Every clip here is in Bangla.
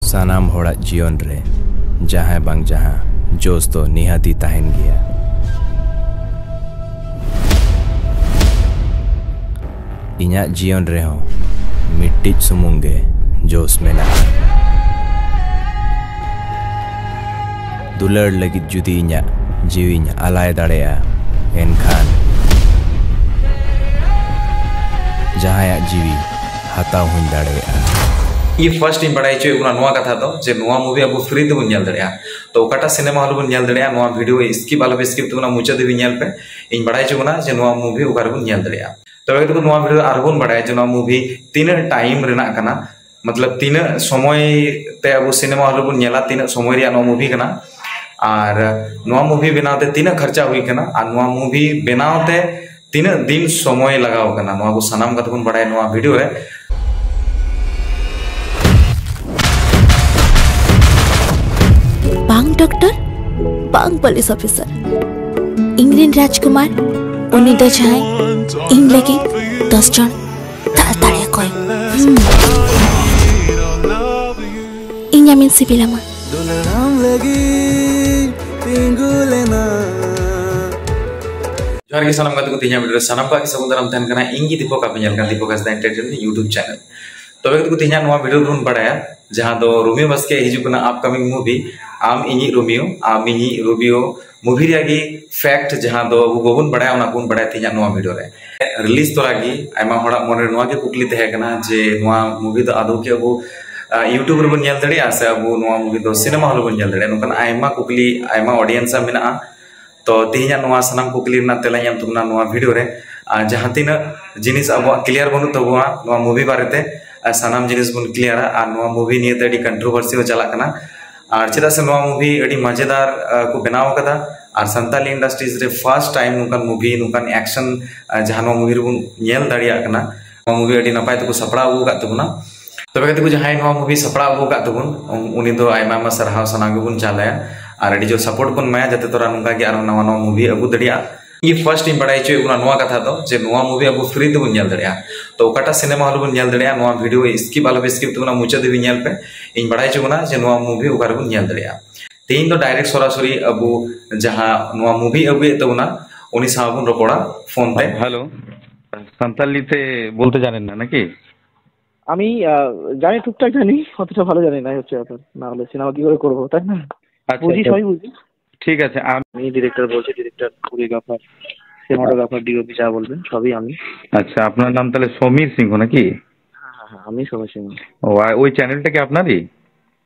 सानाम होड़ा जीवन रे जहां बांग जहां जोश तो निहाती ताहन गया। इन्या जीवन रे हो मिट्टी सुमुंगे जोश मेना दुलड़ लगी जुदी इन्या जीवी आलाय दाड़ेया एनखान जहां जीवी हताव हुई दाड़ेया। ये फर्स्ट इन बड़ाई चो उना नोआ कथा दो जे नोआ मूवी अब फ्री ते बन नेल दड़िया तो ओकाटा सिनेमा हॉल बन नेल दड़िया नोआ वीडियो स्किप आलो स्किप तो ना मुचा देबी नेल पे इन बड़ाई चो ना जे नोआ मूवी ओकार बन नेल दड़िया तबे तो नोआ वीडियो आरबन बड़ाई जे नोआ मूवी तीन टाइम रेना कना मतलब तीन समय ते अब सिनेमा हॉल बन नेला तीन समय रिया नोआ मूवी कना और नोआ मूवी बनाते तीन खर्चा हुई कना और नोआ मूवी बनाते तीन दिन समय लगाव कना नोआ को सनाम कथा बन बड़ाई नोआ वीडियो रे। बांग डॉक्टर बांग पुलिस ऑफिसर इंग्लैंड राजकुमार उन्हीं दो जाए इन लगे 10 जन ताड़े कोई इन्या मिन सिबिलामा जोहार के सनाम कथा को तिन्या वीडियो सनाम का समुद्रम तहन कना इंगी दीपो का पेनल का दीपो का एंटरटेनमेंट यूट्यूब चैनल तबे तो तिन्या नोआ वीडियो बन बड़ाया जहां दो रोमियो बसके हिजुकना अपकमिंग मूवी आम इनी रोमियो मूवी रेगी फैक्ट जहां दो बबन बड़ाया ओना बन बड़ाय तिन्या नोआ वीडियो रे रिलीज तोरागी आयमा होड़ा मन रे नोआ के कुकली तहे कना जे नोआ मूवी दो आदो के अब यूट्यूब रे बन नेल दड़िया से अब नोआ मूवी दो सिनेमा हॉल बन नेल दड़िया नोकन आयमा कुकली आयमा ऑडियंस मेना तो तिन्या नोआ सनाम कुकली ना तेला याम तुमना नोआ वीडियो रे जहां तीन जिनिस अब क्लियर बनु तबुआ नोआ मूवी बारेते सानाम जिनिस बन क्लियर और नोआ मूवी निये ते कंट्रोवर्सी चला कना और चेदा से नोआ मूवी अड़ी मजेदार को बनाव कदा और संताली इंडस्ट्रीज रे फर्स्ट टाइम नुकान मूवी नुकान एक्शन जहां नोआ मूवी रे बन नेल दाड़िया कना नोआ मूवी अड़ी नपाय तको सपड़ा अगु का तबुना तबे कते को जहां नोआ मूवी सपड़ा अगु का तबुन उनी दो आयमा मा सरहाव सनागे बन चालाया और अड़ी जो सपोर्ट बन माया जते तोरा नुका के और नवा नवा मूवी अगु दड़िया ये फर्स्ट इन बड़ाई चो उना नोआ कथा दो जे नोआ मूवी अब फ्री ते बन नेल दड़िया तो ओकाटा सिनेमा हॉल बन नेल दड़िया नोआ वीडियो स्किप आलो स्किप तो ना मुचा देबी नेल पे इन बड़ाई चो ना जे नोआ मूवी ओकार बन नेल दड़िया तीन तो डायरेक्ट सरासरी अब जहां नोआ मूवी अगुए तो ना उनी साव बन रपड़ा फोन पे हेलो संताली ते बोलते जानेन ना नाকি আমি জানি টুকটাক জানি অতটা ভালো জানি না হচ্ছে আপনার না হলে সিনেমা কি করে করব তাই না বুঝি সবাই বুঝি ঠিক আছে আমি ডিরেক্টর বলছি ডিরেক্টর কোরিওগ্রাফার সিনেমাটোগ্রাফার ডিওপি যা বলবেন সবই আমি। আচ্ছা আপনার নাম তাহলে সমীর সিংহ নাকি? হ্যাঁ হ্যাঁ হ্যাঁ আমি সমীর সিংহ। ও ওই চ্যানেলটা কি আপনারই?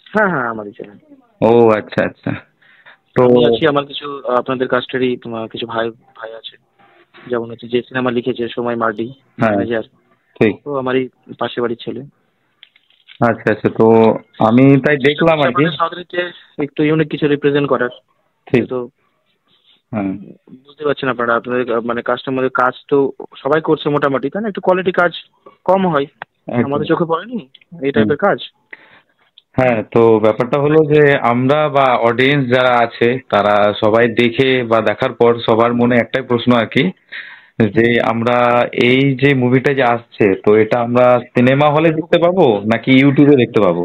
হ্যাঁ হ্যাঁ আমারই চ্যানেল। ও আচ্ছা আচ্ছা তো আছি আমার কিছু আপনাদের কাস্টারই কিছু ভাই ভাই আছে যেমন হচ্ছে যে সিনেমা লিখেছে সময় মার্ডি ম্যানেজার ঠিক তো আমারই পাশে বাড়ির ছেলে। আচ্ছা আচ্ছা তো আমি তাই দেখলাম আর কি সাউথে একটু ইউনিক কিছু রিপ্রেজেন্ট করার ঠিক তো হ্যাঁ বুঝতে পারছেন আপনারা আপনাদের মানে কাস্টমারের কাজ তো সবাই করছে মোটামুটি তাই না একটু কোয়ালিটি কাজ কম হয় আমাদের চোখে পড়েনি এই টাইপের কাজ। হ্যাঁ তো ব্যাপারটা হলো যে আমরা বা অডিয়েন্স যারা আছে তারা সবাই দেখে বা দেখার পর সবার মনে একটাই প্রশ্ন আর কি যে আমরা এই যে মুভিটা যে আসছে তো এটা আমরা সিনেমা হলে দেখতে পাবো নাকি ইউটিউবে দেখতে পাবো?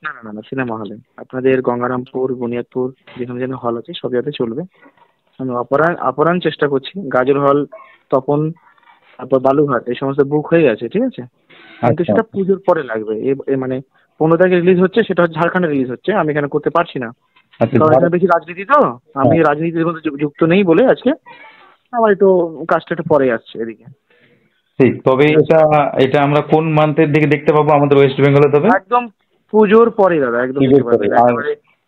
না না না সিনেমা হলে আপনাদের গঙ্গারামপুর বুনিয়াদপুর যেখানে যেখানে হল আছে সব জায়গাতে চলবে। আমি অপরাণ চেষ্টা করছি গাজর হল তপন তারপর বালুঘাট এই সমস্ত বুক হয়ে গেছে ঠিক আছে কিন্তু সেটা পুজোর পরে লাগবে মানে 15 তারিখে রিলিজ হচ্ছে সেটা ঝাড়খণ্ডে রিলিজ হচ্ছে আমি এখানে করতে পারছি না কারণ এখানে বেশি রাজনীতি তো আমি রাজনীতির মধ্যে যুক্ত নেই বলে আজকে আমার একটু কাজটা একটু পরে আসছে এদিকে। ঠিক তবে এটা আমরা কোন মান্থের দিকে দেখতে পাবো আমাদের ওয়েস্ট বেঙ্গলে? তবে একদম পুজোর পরে দাদা একদম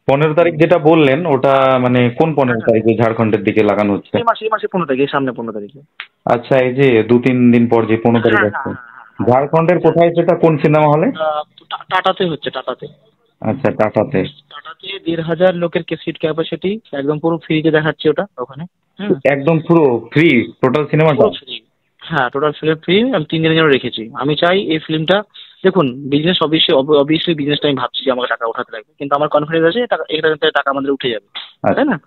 15 তারিখ যেটা বললেন ওটা মানে কোন 15 তারিখে ঝাড়খণ্ডের দিকে লাগানো হচ্ছে? এই মাসে 15 তারিখে সামনে 15 তারিখে। আচ্ছা এই যে 2-3 দিন পর যে 15 তারিখ আছে ঝাড়খণ্ডের কোথায় সেটা কোন সিনেমা হলে? টাটাতে হচ্ছে টাটাতে। আচ্ছা টাটাতে 1,500 লোকের সিট ক্যাপাসিটি একদম পুরো ফ্রিতে দেখাচ্ছে ওটা ওখানে একদম পুরো ফ্রি টোটাল সিনেমাটা? হ্যাঁ টোটাল ফিল্ম ফ্রি আমি 3 দিনের জন্য রেখেছি। আমি চাই এই ফিল্মটা দেখুন বিজনেস অবভিয়াসলি বিজনেসটা আমি ভাবছি যে আমাকে টাকা উঠাতে লাগবে কিন্তু আমার কনফিডেন্স আছে টাকা আমাদের উঠে যাবে তাই না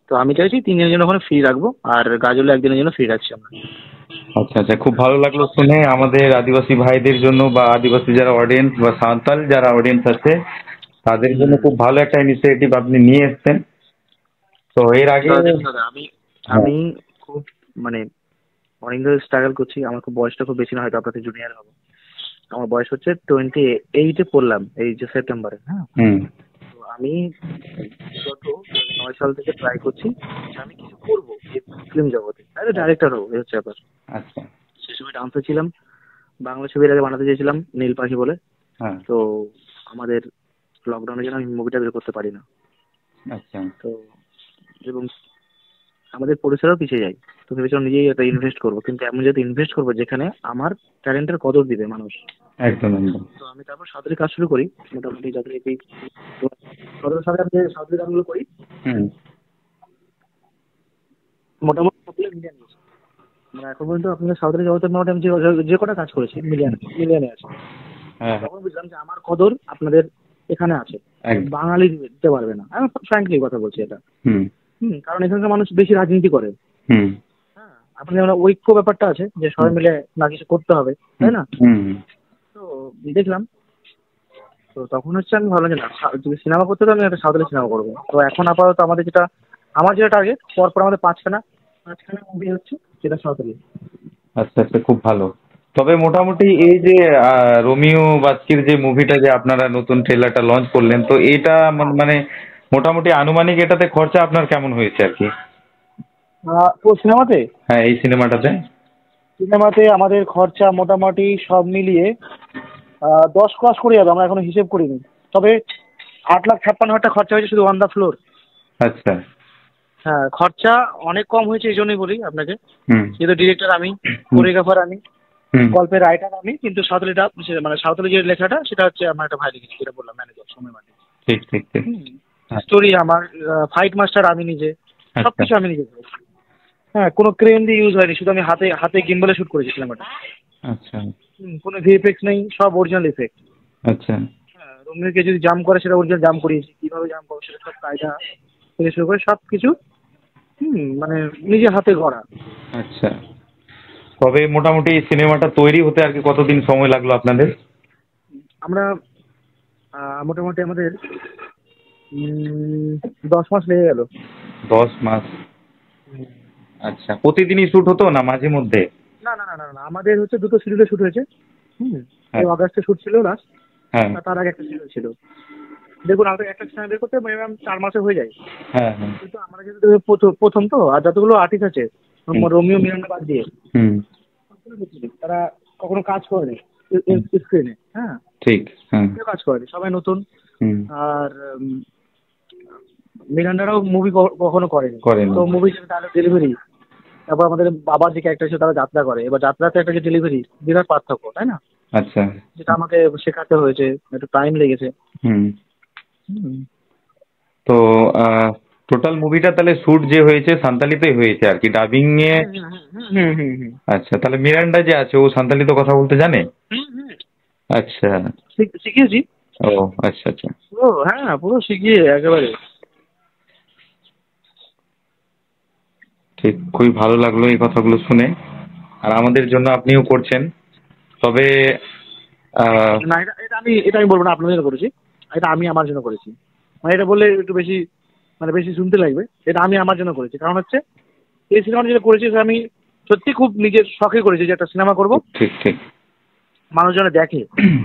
তো আমি চাইছি 3 দিনের জন্য ওখানে ফ্রি রাখবো আর গাজলে 1 দিনের জন্য ফ্রি রাখছি আমরা। আচ্ছা আচ্ছা খুব ভালো লাগলো শুনে আমাদের আদিবাসী ভাইদের জন্য বা আদিবাসী যারা অডিয়েন্স বা সাঁওতাল যারা অডিয়েন্স আছে তাদের জন্য খুব ভালো একটা ইনিশিয়েটিভ আপনি নিয়ে এসেছেন। তো এর আগে আমি খুব মানে অনেক ধরে স্ট্রাগল করছি। আমার খুব বয়সটা খুব বেশি না, হয়তো আপনাদের জুনিয়র হবো। আমার বয়স হচ্ছে 28-এ পড়লাম এই যে সেপ্টেম্বরে। হ্যাঁ, তো আমি গত 2009 সাল থেকে ট্রাই করছি যে আমি কিছু করবো ফিল্ম জগতে, ডাইরেক্টর হবো, এই হচ্ছে ব্যাপার। আচ্ছা, সে সময় ডান্সার ছিলাম, বাংলা ছবির আগে বানাতে চেয়েছিলাম নীল পাখি বলে। তো আমাদের লকডাউনের জন্য আমি মুভিটা বের করতে পারি না। আচ্ছা, তো এবং আমাদের পরিসরও পিছিয়ে যায়। তো ভেবেছিলাম নিজেই একটা ইনভেস্ট করবো, কিন্তু এমন যাতে ইনভেস্ট করবো যেখানে আমার ট্যালেন্টের কদর দিবে মানুষ। একদম একদম। তো আমি তারপর সাঁতারি কাজ শুরু করি, মোটামুটি যাতে এই 17 সালে আমি যে সাঁতারি কাজগুলো করি মোটামুটি সবগুলো মিলিয়ে নিয়েছি। মানে এখন পর্যন্ত আপনাদের সাঁতারি জগতের মোটামুটি আমি যে কটা কাজ করেছি মিলিয়ানে আছে। তখন বুঝলাম যে আমার কদর আপনাদের এখানে আছে, বাঙালি দিতে পারবে না। আমি ফ্র্যাঙ্কলি কথা বলছি এটা। কারণ এখানকার মানুষ বেশি রাজনীতি করে। হ্যাঁ, আপনি যেমন ঐক্য ব্যাপারটা আছে যে সবাই মিলে না কিছু করতে হবে, তাই না? তো দেখলাম, তো তখন হচ্ছে আমি ভাবলাম যে না, যদি সিনেমা করতে তো আমি একটা সাঁওতালি সিনেমা করবো। তো এখন আপাতত আমার যেটা টার্গেট, পরপর আমাদের পাঁচখানা মুভি হচ্ছে, যেটা সাঁওতালি। আচ্ছা আচ্ছা, খুব ভালো। তবে মোটামুটি এই যে রোমিও বাস্কির যে মুভিটা যে আপনারা নতুন ট্রেলারটা লঞ্চ করলেন, তো এটা মানে মোটামুটি আনুমানিক এটাতে খরচা আপনার কেমন হয়েছে আর কি? সিনেমাতে? হ্যাঁ, এই সিনেমাতে আমাদের খরচা মোটামুটি সব মিলিয়ে 10 ক্রস করে যাবে। আমরা এখনো হিসেব করিনি, তবে 8,56,000 খরচা হয়েছে শুধু অন দ্য ফ্লোর। আচ্ছা। হ্যাঁ, খরচা অনেক কম হয়েছে এই জন্যই বলি আপনাকে, যেহেতু ডিরেক্টর আমি, কোরিওগ্রাফার আমি, গল্পের রাইটার আমি, কিন্তু সাঁওতালিটা মানে সাঁওতালি যে লেখাটা সেটা হচ্ছে আমার একটা ভাই লিখেছি, যেটা বললাম ম্যানেজার সময় মাটি। ঠিক ঠিক ঠিক। স্টোরি আমার, ফাইট মাস্টার আমি নিজে, সবকিছু আমি নিজে করেছি। হ্যাঁ, কোনো ক্রেন দিয়ে ইউজ হয়নি, শুধু আমি হাতে গিম্বলে শুট করেছি সিনেমাটা। আচ্ছা। কোনো ভিএফএক্স নেই, সব অরিজিনাল ইফেক্ট। আচ্ছা। হ্যাঁ, রোমিওকে যদি জাম্প করে সেটা অরিজিনাল জাম্প করিয়েছি, কিভাবে জাম্প করবো সেটা সব কায়দা থেকে শুরু করে সব কিছু মানে নিজে হাতে গড়া। আচ্ছা। তবে মোটামুটি সিনেমাটা তৈরি হতে আর কি কতদিন সময় লাগলো আপনাদের? আমরা মোটামুটি আমাদের 10 মাস লেগে গেল। 10 মাস? আচ্ছা, প্রতিদিনই শুট হতো না মাঝে মধ্যে? না না না না, আমাদের হচ্ছে দুটো শিডিউলে শুট হয়েছে। অগাস্টে শুট ছিল লাস্ট, তার আগে একটা শিডিউল ছিল। দেখুন, আমাদের একটা সিনেমা বের করতে মিনিমাম 4 মাসে হয়ে যায়। কিন্তু আমরা যেহেতু প্রথম তো, আর যতগুলো আর্টিস্ট আছে রোমিও মিরান্ডা বাদ দিয়ে তারা কখনো কাজ করেনি স্ক্রিনে। হ্যাঁ, ঠিক, কাজ করেনি, সবাই নতুন। আর মিরান্ডারাও মুভি কখনো করেনি। তো মুভি ডায়লগ ডেলিভারি, তারপর আমাদের বাবার যে ক্যারেক্টার ছিল তারা যাত্রা করে, এবার যাত্রাতে একটা যে ডেলিভারি, বিরাট পার্থক্য, তাই না? আচ্ছা। যেটা আমাকে শেখাতে হয়েছে, একটু টাইম লেগেছে। তো টোটাল মুভিটা তাহলে শুট যে হয়েছে সান্তালিতেই হয়েছে আর কি, ডাবিং এ? আচ্ছা, তাহলে মিরান্ডা যে আছে ও সান্তালিতে কথা বলতে জানে? আচ্ছা, শিখিয়েছি। ও আচ্ছা আচ্ছা। ও হ্যাঁ, পুরো শিখিয়ে একেবারে। ঠিক, খুবই ভালো লাগলো এই কথাগুলো শুনে, আর আমাদের জন্য আপনিও করছেন। তবে না, এটা আমি বলবো না আপনাদের জন্য করেছি, এটা আমি আমার জন্য করেছি। মানে এটা বললে একটু বেশি শুনতে লাগবে। এটা আমি আমার জন্য করেছি, কারণ হচ্ছে এই সিনেমাটা যেটা করেছি আমি সত্যি খুব নিজের শখে করেছি যে একটা সিনেমা করবো। ঠিক ঠিক, মানুষজন দেখে।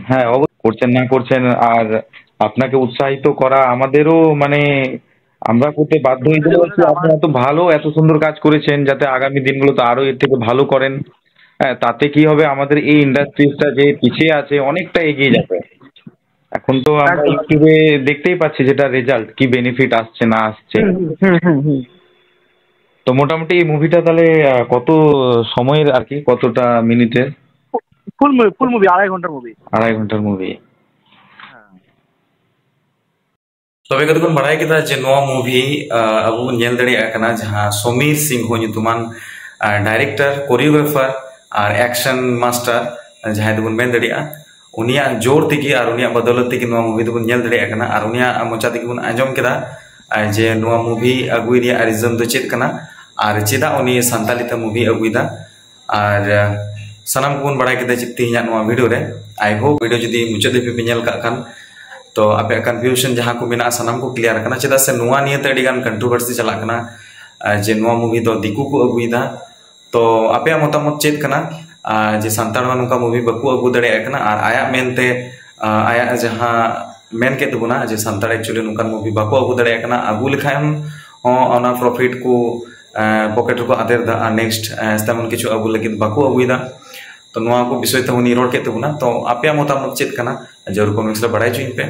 হ্যাঁ, করছেন না করছেন, আর আপনাকে উৎসাহিত করা আমাদেরও মানে আমরা করতে বাধ্য হয়ে যাচ্ছি। আপনি এত ভালো এত সুন্দর কাজ করেছেন, যাতে আগামী দিনগুলোতে আরো এর থেকে ভালো করেন। হ্যাঁ, তাতে কি হবে, আমাদের এই ইন্ডাস্ট্রিজটা যে পিছিয়ে আছে অনেকটা এগিয়ে যাবে। এখন তো আমরা ইউটিউবে দেখতেই পাচ্ছি যেটা রেজাল্ট, কি বেনিফিট আসছে না আসছে। তো মোটামুটি এই মুভিটা তাহলে কত সময়ের আর কি, কতটা মিনিটের? ফুল মুভি 2.5 ঘন্টার মুভি। 2.5 ঘন্টার মুভি। तबे कतकुन बड़ाई किदा जे नोआ मूवी अब नेल दड़िया कना जहां समीर सिंह हो nyutuman डायरेक्टर, कोरियोग्राफर और एक्शन मास्टर जहां दुबन मेन दड़िया उनिया जोर तिगी और उनिया बदौलत तिगी नोआ मूवी दुबन नेल दड़िया कना और उनिया मोचा तिगी बुन आंजम किदा जे नोआ मूवी अगुई रिया रिजन दो चेत कना और चेदा उनी संताली ते मूवी अगुईदा और सनम कुन बड़ाई किदा चित्ती हिया नोआ वीडियो रे। आई होप वीडियो जदी मुचाद पे नेल का खान तो आपे कन्फ्यूजन जहां को मेना सनाम को क्लियर करना चेदा से नुआ नियते अडिगान कंट्रोवर्सी चला करना जे नुआ मूवी दो दिकू को अगुइदा तो आपे मतामत चेत करना जे संतान नुका मूवी बकू अगु दड़े करना और आया मेनते आया जहां मेन के तबुना जे संतान एक्चुअली नुका मूवी बकू अगु दड़े करना अगु लिखायम ओना प्रॉफिट को पॉकेट को आदेर दा नेक्स्ट तेमन किछु अगु लगित बकू अगुइदा तो नुआ को विषय ते उनी रोड के तबुना तो आपे मतामत चेत करना जरूर कमेंट्स रे बड़ाई चुइन पे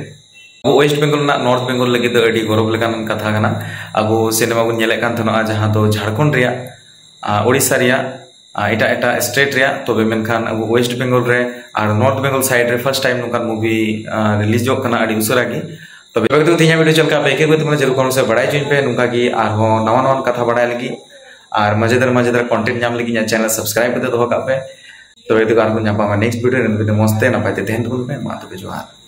अब वेस्ट बेंगल ना नॉर्थ बेंगल लगे तो अड़ी गौरव लेकान कथा कना अब सिनेमा को नेले कान थनो जहां तो झारखंड रिया ओडिशा रिया एटा एटा स्टेट रिया तबे मेनखान अब वेस्ट बेंगल रे और नॉर्थ बेंगल साइड रे फर्स्ट टाइम नुकान मूवी रिलीज जो कना अड़ी उसरा की तबे तो तिया वीडियो चलका बेके को तुमने जरूर कमेंट्स रे बड़ाई चुइन पे नुका की और हो नवा नवा कथा बड़ाई लगी और मजेदार कंटेंट नाम लगी चैनल सब्सक्राइब करते दोहो का पे तबे तो आर को नापा नेक्स्ट वीडियो रे मस्ते नपाते तेहन तुम पे मा तो जोहार।